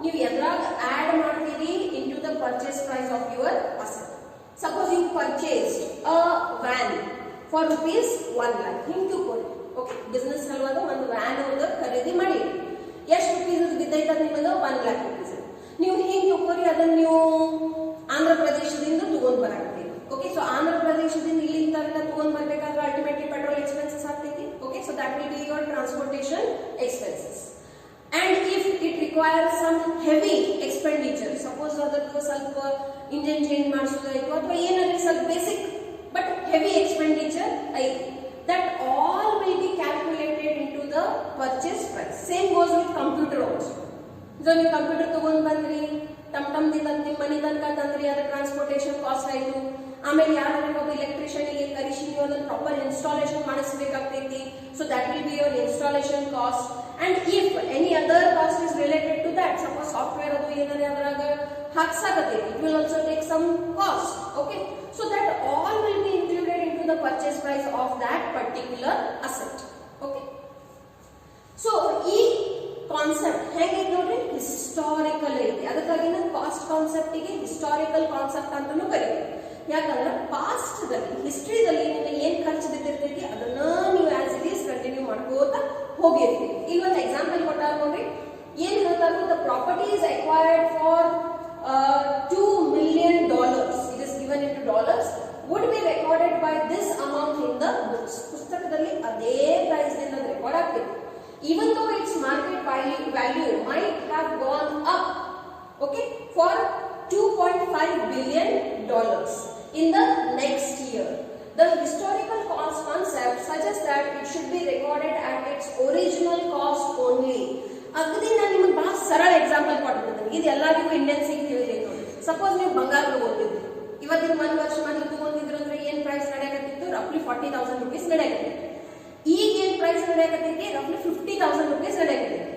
ನೀವು ಎದ್ರಾಗ ಆಡ್ ಮಾಡ್ತೀರಿ into the purchase price of your asset. Suppose you purchased a van for ₹1 lakh. ಹಿಂಗ್ ತಿಳ್ಕೊಳ್ಳಿ. ಓಕೆ, ಬಿಸ್ನೆಸ್ ಸಲುವಾಗಿ ಒಂದು ವ್ಯಾನ್ ಒಂದು ಖರೀದಿ ಮಾಡಿ, ಎಷ್ಟು ರೂಪೀಸ್ ಬಿದ್ದೈತೆ ನಿಮಗೆ? 1 lakh rupees. ನೀವು ಹಿಂಗ್ ತಿಳ್ಕೊರಿ, ಅದನ್ನ ನೀವು ಆಂಧ್ರ ಪ್ರದೇಶದಿಂದ ತಗೊಂಡ್ ಬರಾಕ್ತೀರಿ. ಓಕೆ, ಸೊ ಆಂಧ್ರ ಪ್ರದೇಶದಿಂದ ಇಲ್ಲಿ ತನಕ ತಗೊಂಡ್ ಬರ್ಬೇಕಾದ್ರೆ ಅಲ್ಟಿಮೇಟ್ಲಿ ಪೆಟ್ರೋಲ್ ಎಕ್ಸ್ಪೆನ್ಸಸ್ ಆಗ್ತೈತಿ. Okay, so that will be your transportation expenses. And if it requires some heavy expenditure, suppose ಅದಕ್ಕೆ ಸ್ವಲ್ಪ ಇಂಜಿನ್ ಚೇಂಜ್ ಮಾಡಿಸೋದಾಯ್ತು ಅಥವಾ ಏನಾದ್ರೆ ಸ್ವಲ್ಪ ಬೇಸಿಕ್ ಬಟ್ ಹೆವಿ ಎಕ್ಸ್ಪೆಂಡಿಚರ್ ಐತಿ, that all will be calculated into the purchase price. Same goes with computer also. So ನೀವು computer ತಗೊಂಡ್ ಬಂದ್ರಿ, ಟಮ್ದಿಂದ ನಿಮ್ಮ ಮನೆ ತನಕ ತಂದ್ರಿ, ಅದರ ಟ್ರಾನ್ಸ್ಪೋರ್ಟೇಷನ್ ಕಾಸ್ಟ್ ಆಯ್ತು. ಆಮೇಲೆ ಯಾರಾದ್ರೂ ಒಬ್ಬ ಎಲೆಕ್ಟ್ರಿಷಿಯನ್ಗೆ ಕರೆಸಿ ನೀವು ಅದನ್ನ ಪ್ರಾಪರ್ ಇನ್ಸ್ಟಾಲೇಷನ್ ಮಾಡಿಸಬೇಕಾಗ್ತೈತಿ. So that will be your installation cost. And if any other cost is related to that, suppose software adu ಏನರೆ ಅದರಾಗ ಹಾಕ್ಸಾಗತ್ತೆ, it will also take some cost. Okay, so that all will be included into the purchase price of that particular asset. Okay, so ಈ concept ಹೇಗೆ ನೋಡ್ರಿ, historical ಐತಿ. ಅದಕ್ಕಾಗಿ cost concept ಗೆ historical concept ಅಂತಾನೂ ಕರೀತೀವಿ. ಯಾಕಂದ್ರೆ ಪಾಸ್ಟ್ ದಲ್ಲಿ, ಹಿಸ್ಟ್ರಿದಲ್ಲಿ ನಿಮಗೆ ಏನ್ ಖರ್ಚು ಬಿದ್ದಿರ್ತೈತಿ ಅದನ್ನ ನೀವು ಆಸ್ ಇಟ್ ಈಸ್ ಕಂಟಿನ್ಯೂ ಮಾಡ್ಕೋತಾ ಹೋಗಿರ್ತೀವಿ. ಇಲ್ಲಿ ಒಂದು ಎಕ್ಸಾಂಪಲ್ ಕೊಟ್ಟಾರ ನೋಡ್ರಿ, ಏನ್ ಹೇಳ್ತಾರ, the property is acquired for $2 million, it is given in dollars, would be recorded by this amount in the books. ಪುಸ್ತಕದಲ್ಲಿ ಅದೇ ಪ್ರೈಸ್ ನಿಂದ ರೆಕಾರ್ಡ್ ಆಗ್ತೈತಿ. Even though its market value might have gone up okay, for $2.5 billion in the next year. The historical cost concept suggests that it should be recorded at its original cost only. ಅಗದಿ ನಾನು ನಿಮಗೆ ಬಹಳ ಸರಳ example ಕೊಟ್ಟಿದ್ದೀನಿ. ಇದು ಎಲ್ಲರಿಗೂ ಇಂಡಿಯನ್ಸಿಗೆ ತಿಳಿದಿದೆ ನೋಡಿ. ಸಪೋಸ್ ನೀವು ಬಂಗಾರ ತಗೊಂಡಿದ್ರಿ, ಇವತ್ತಿನ 1 ವರ್ಷ ಮೊದಲು ತಗೊಂಡಿದ್ರು ಅಂದ್ರೆ ಏನ್ ಪ್ರೈಸ್ ನಡೆಯಕತ್ತಿತ್ತು? ರಫ್ಲಿ 40,000 rupees ನಡೆಯಕತ್ತಿತ್ತು. ಈಗ ಏನ್ ಪ್ರೈಸ್ ನಡೆಯಕತ್ತೈತಿ? ರಫ್ಲಿ 50,000 rupees ನಡೆಯಕತ್ತೈತಿ.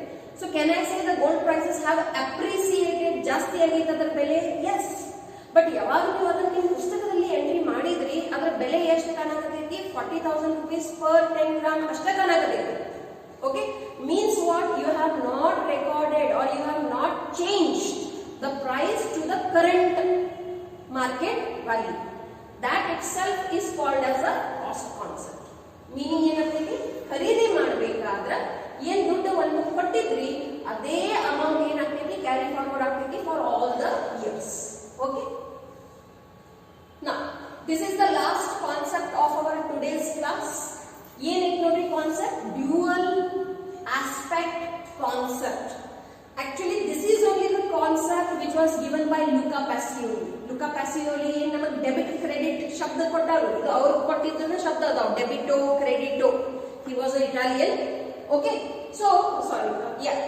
So can I say the gold prices have appreciated, ಜಾಸ್ತಿ ಆಗೈತೆ ಅದರ ಬೆಲೆ? ಎಸ್. ಬಟ್ ಯಾವಾಗ ನೀವು ಅದನ್ನ ನಿಮ್ಮ ಪುಸ್ತಕದಲ್ಲಿ ಎಂಟ್ರಿ ಮಾಡಿದ್ರಿ ಅದರ ಬೆಲೆ ಎಷ್ಟು ಕಾಣಕತ್ತೈತಿ? 40,000 rupees per 10 gram ಅಷ್ಟೇ ಕಾಣಕತ್ತೈತಿ. Okay, means what? You have not recorded or you have not changed the price to the current market value. That itself is called as a cost concept. Meaning ಏನಾಗ್ತೈತಿ? ಖರೀದಿ ಮಾಡಬೇಕಾದ್ರೆ ಏನ್ ದುಡ್ಡನ್ನು ಕೊಟ್ಟಿದ್ರಿ ಅದೇ amount ಏನಾಗ್ತೈತಿ? Carry forward ಆಗ್ತೈತಿ for all the years. Okay. Now, this is the last concept of our today's class. ಏನೈತೆ ನೋಡ್ರಿ concept? Dual aspect concept. Actually, this is only the concept which was given by Luca Pacioli. Luca Pacioli ನಮಗೆ debit credit ಶಬ್ದ ಕೊಟ್ಟರು. ಇದು ಅವರು ಕೊಟ್ಟಿದ್ದ ಶಬ್ದ ಅದಾವ, ಡೆಬಿಟೋ ಕ್ರೆಡಿಟೋ. He was an Italian. Okay, so sorry, yeah,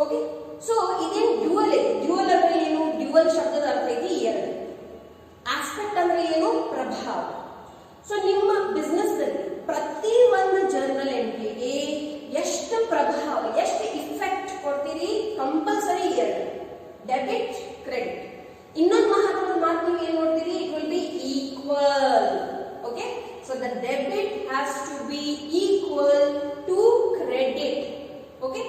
okay, so ಇದೇನು ಡ್ಯೂಯಲ್ ಇದೆ. ಡ್ಯೂಯಲ್ ಅಂದ್ರೆ ಏನು? ಡ್ಯೂಯಲ್ ಶಬ್ದದ ಅರ್ಥ ಐತಿ ಎರಡು. ಆಸ್ಪೆಕ್ಟ್ ಅಂದ್ರೆ ಏನು? ಪ್ರಭಾವ. ಸೊ ನಿಮ್ಮ ಬಿಸ್ನೆಸ್ ನಲ್ಲಿ ಪ್ರತಿ ಒಂದು ಜರ್ನಲ್ ಎಂಟ್ರಿಗೆ ಎಷ್ಟು ಪ್ರಭಾವ, ಎಷ್ಟು ಇಫೆಕ್ಟ್ ಕೊಡ್ತೀರಿ? ಕಂಪಲ್ಸರಿ ಎರಡು, ಡೆಬಿಟ್ ಕ್ರೆಡಿಟ್. ಇನ್ನೊಂದು ಮಹತ್ವದ ಮಾತು ನೀವು ಏನ್ ನೋಡ್ತೀರಿ? It will be equal. Okay, so the debit has to be equal to credit. Okay,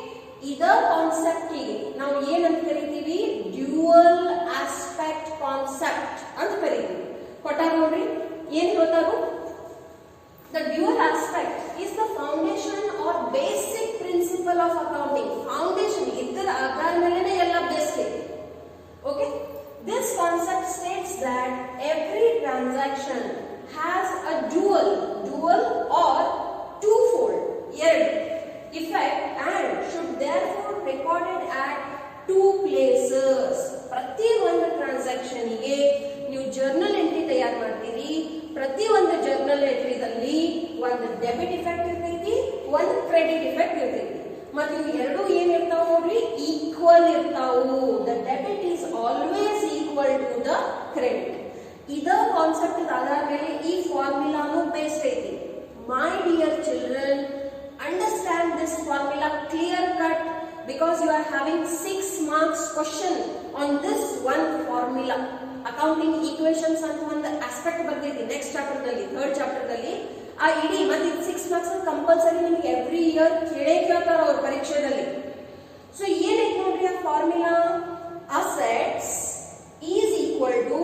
ಇದ ಕಾನ್ಸೆಪ್ಟ್ ಗೆ ನಾವು ಏನಂತ ಕರಿತೀವಿ? ಡ್ಯೂಯಲ್ ಆಸ್ಪೆಕ್ಟ್ ಕಾನ್ಸೆಪ್ಟ್ ಅಂತ ಕರಿತೀವಿ. ಕೊಟ್ಟಾರ ನೋಡ್ರಿ, ಏನ್ ಹೇಳ್ತಾರು? The dual aspect is the foundation or basic principle of accounting. Foundation idar aadhar melene ella basic. Okay, this concept states that every transaction has a dual or twofold effect and should therefore recorded at two places. ಪ್ರತಿ ಒಂದು transaction ಗೆ ನೀವು journal entry ತಯಾರು ಮಾಡ್ತೀರಿ. ಪ್ರತಿ ಒಂದು journal ಎಂಟ್ರಿದಲ್ಲಿ ಒಂದು debit effect ಇರ್ತೈತಿ, ಒಂದು ಕ್ರೆಡಿಟ್ ಇಫೆಕ್ಟ್ ಇರ್ತೈತಿ. ಮತ್ತೆ ಇವು ಎರಡು ಏನ್ ಇರ್ತಾವ ನೋಡ್ರಿ? ಈಕ್ವಲ್ ಇರ್ತಾವು. The debit is always equal to the credit. ಇದ ಕಾನ್ಸೆಪ್ಟ್ ಆಧಾರ ಮೇಲೆ ಈ ಫಾರ್ಮುಲಾನು ಬೇಸ್ಡ್ ಐತಿ. My dear children, understand this formula clear cut because you are having 6 marks question on this one formula. Accounting equations ಅಂತ ಒಂದು aspect ಬರ್ತೈತಿ next chapter ದಲ್ಲಿ, 3rd ಚಾಪ್ಟರ್ ದಲ್ಲಿ. ಆ ಇಡೀ ಮತ್ತೆ 6 ಮಾರ್ಕ್ಸ್ ಕಂಪಲ್ಸರಿ ನಿಮಗೆ ಎವ್ರಿ ಇಯರ್ ಕೇಳ್ತಾರ ಅವ್ರ ಪರೀಕ್ಷೆದಲ್ಲಿ. ಸೊ ಏನೈತೆ ನೋಡ್ರಿ ಆ formula? Assets is equal to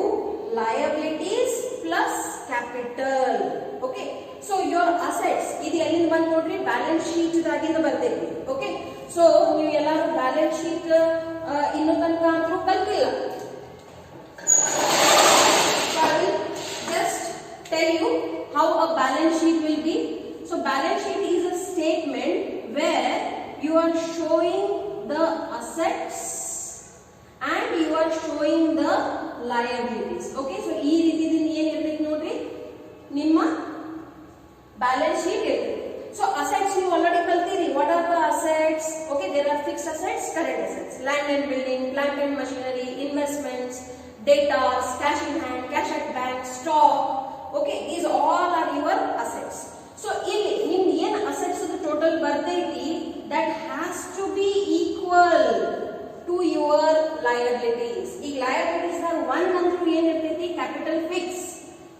liabilities plus capital. Okay, so your assets ಇದು ಎಲ್ಲಿಂದ ಬಂದ್ ನೋಡ್ರಿ? ಬ್ಯಾಲೆನ್ಸ್ ಶೀಟ್ ದಾಗಿಂದ ಬರ್ತೈತಿ. ಓಕೆ, ಸೊ ನೀವು ಎಲ್ಲರೂ ಬ್ಯಾಲೆನ್ಸ್ ಶೀಟ್ ಇನ್ನು ತನಕ ಅಂತೂ ಕಲ್ತಿಲ್ಲ. I will just tell you how a balance sheet will be. So balance sheet is a statement where you are showing the assets and you are showing the liabilities. Okay, so ee ರೀತಿಯಿಂದ ಏನು ಇರಬೇಕು ನೋಡ್ರಿ ನಿಮ್ಮ balance sheet ಇರುತ್ತೆ. So assets you already kaltiri. What are the assets? Okay, there are fixed assets, current assets, land and building, plant and machinery, investments, data, cash in hand, cash at bank, stock. Okay, these all are your assets. So ಇಲ್ಲಿ ನಿಮ್ದು ಏನು assets the total ಬರ್ತೈತಿ, that has to be equal to your liabilities. ಈ liabilities are one ಅಂದ್ರೂ ಏನು ಇರ್ತೈತಿ? capital fix.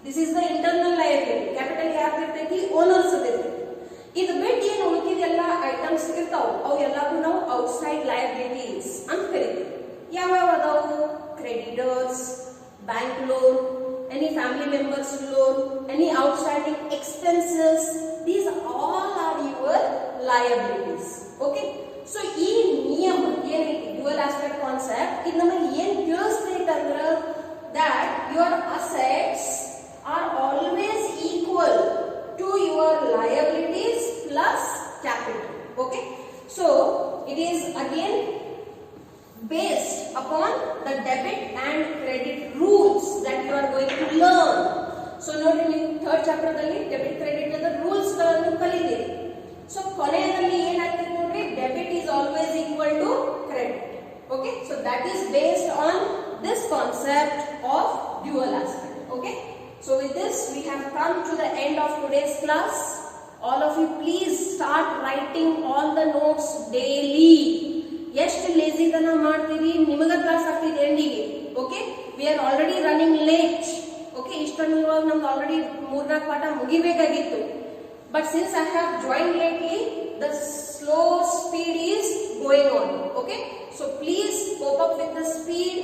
This is the internal liability. capital ಯಾರು ಇರ್ತೈತಿ? owners ಇರ್ತೈತಿ. ಇದು ಬಿಟ್ಟು ಏನು ಉಳಿದಿದೆಲ್ಲ ಐಟಮ್ಸ್ ಇರ್ತಾವ, ಅವು ಎಲ್ಲಾನು ನಾವು ಔಟ್ಸೈಡ್ ಲಯಬಿಲಿಟೀಸ್ ಅಂತ ಕರಿತೀವಿ. ಯಾವ್ಯಾವ ಅದಾವು? Creditors, bank loan, any family members loan, any outstanding expenses, these all are your liabilities. Okay, so ಈ ನಿಯಮ ಏನೈತಿ ಡ್ಯುಯಲ್ ಆಸ್ಪೆಕ್ಟ್ ಕಾನ್ಸೆಪ್ಟ್, ಇದು ನಮಗೆ ಏನ್ ತಿಳಿಸ್ತೈತೆ ಅಂದ್ರ that your assets are always equal to your liabilities plus capital. Okay, so it is again based upon the debit and credit rules that you are going to learn. So ನೋಡಿ ನೀವು third chapter ದಲ್ಲಿ debit credit the rules ಗಳನ್ನು ಕಲಿತೀರಿ. So ಕೊನೆಯಲ್ಲಿ ಏನಾಗ್ತದೆ ನೋಡ್ರಿ, debit is always equal to credit. Okay, so that is based on this concept of dual aspect. Okay, so with this we have come to the end of today's class. All of you please start writing all the notes daily. ಎಷ್ಟು ಲೇಜಿತನ ಮಾಡ್ತೀವಿ ನಿಮಗ class ಆಗ್ತಿದೆ ಎಂಡಿಗೆ. Okay, we are already running late. Okay, ಇಷ್ಟೊಂದು ಇವಾಗ ನಮ್ದು already 3-4 ಪಾಠ ಮುಗಿಬೇಕಾಗಿತ್ತು. But since I have join lately the slow speed is going on. Okay, so please cope up with the speed,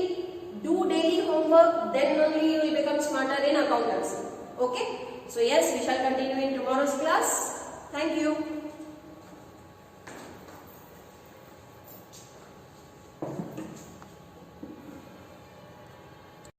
do daily homework, then only you will become smarter in accountancy. Okay, so yes, we shall continue in tomorrow's class. Thank you.